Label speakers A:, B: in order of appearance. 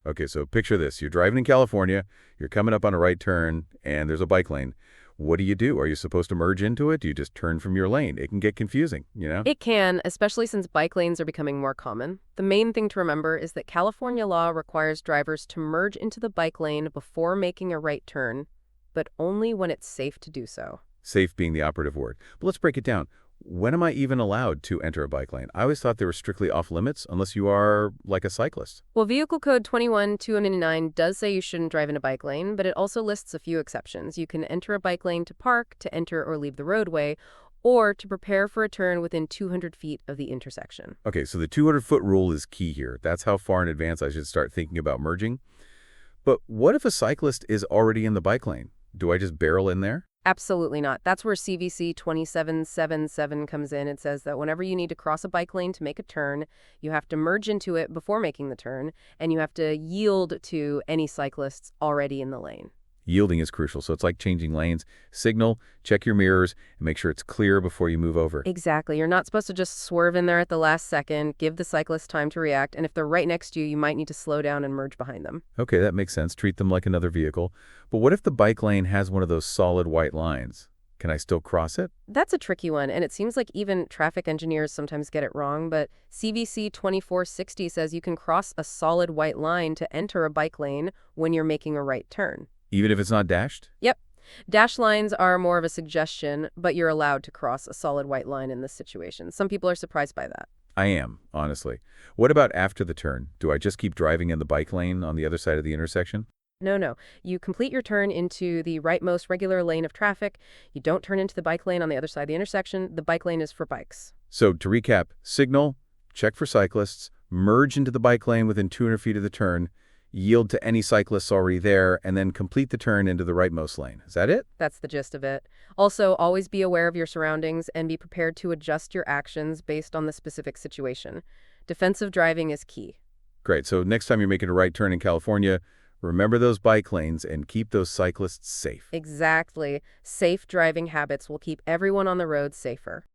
A: Okay, so picture this. You're driving in California, you're coming up on a right turn, and there's a bike lane. What do? Are you supposed to merge into it? Do you just turn from your lane? It can get confusing, you know?
B: It can, especially since bike lanes are becoming more common. The main thing to remember is that California law requires drivers to merge into the bike lane before making a right turn, but only when it's safe to do so.
A: Safe being the operative word. But let's break it down. When am I even allowed to enter a bike lane? I always thought they were strictly off limits unless you are like a cyclist.
B: Well, Vehicle Code 21299 does say you shouldn't drive in a bike lane, but it also lists a few exceptions. You can enter a bike lane to park, to enter or leave the roadway, or to prepare for a turn within 200 feet of the intersection.
A: Okay, so the 200-foot rule is key here. That's how far in advance I should start thinking about merging. But what if a cyclist is already in the bike lane? Do I just barrel in there?
B: Absolutely not. That's where CVC 2777 comes in. It says that whenever you need to cross a bike lane to make a turn, you have to merge into it before making the turn, and you have to yield to any cyclists already in the lane.
A: Yielding is crucial, so it's like changing lanes. Signal, check your mirrors, and make sure it's clear before you move over.
B: Exactly. You're not supposed to just swerve in there at the last second, give the cyclist time to react, and if they're right next to you, you might need to slow down and merge behind them.
A: Okay, that makes sense. Treat them like another vehicle. But what if the bike lane has one of those solid white lines? Can I still cross it?
B: That's a tricky one, and it seems like even traffic engineers sometimes get it wrong, but CVC 2460 says you can cross a solid white line to enter a bike lane when you're making a right turn.
A: Even if it's not dashed?
B: Yep. Dash lines are more of a suggestion, but you're allowed to cross a solid white line in this situation. Some people are surprised by that.
A: I am, honestly. What about after the turn? Do I just keep driving in the bike lane on the other side of the intersection?
B: No, no. You complete your turn into the rightmost regular lane of traffic. You don't turn into the bike lane on the other side of the intersection. The bike lane is for bikes.
A: So to recap, signal, check for cyclists, merge into the bike lane within 200 feet of the turn, yield to any cyclists already there, and then complete the turn into the rightmost lane. Is that it?
B: That's the gist of it. Also, always be aware of your surroundings and be prepared to adjust your actions based on the specific situation. Defensive driving is key.
A: Great. So next time you're making a right turn in California, remember those bike lanes and keep those cyclists safe.
B: Exactly. Safe driving habits will keep everyone on the road safer.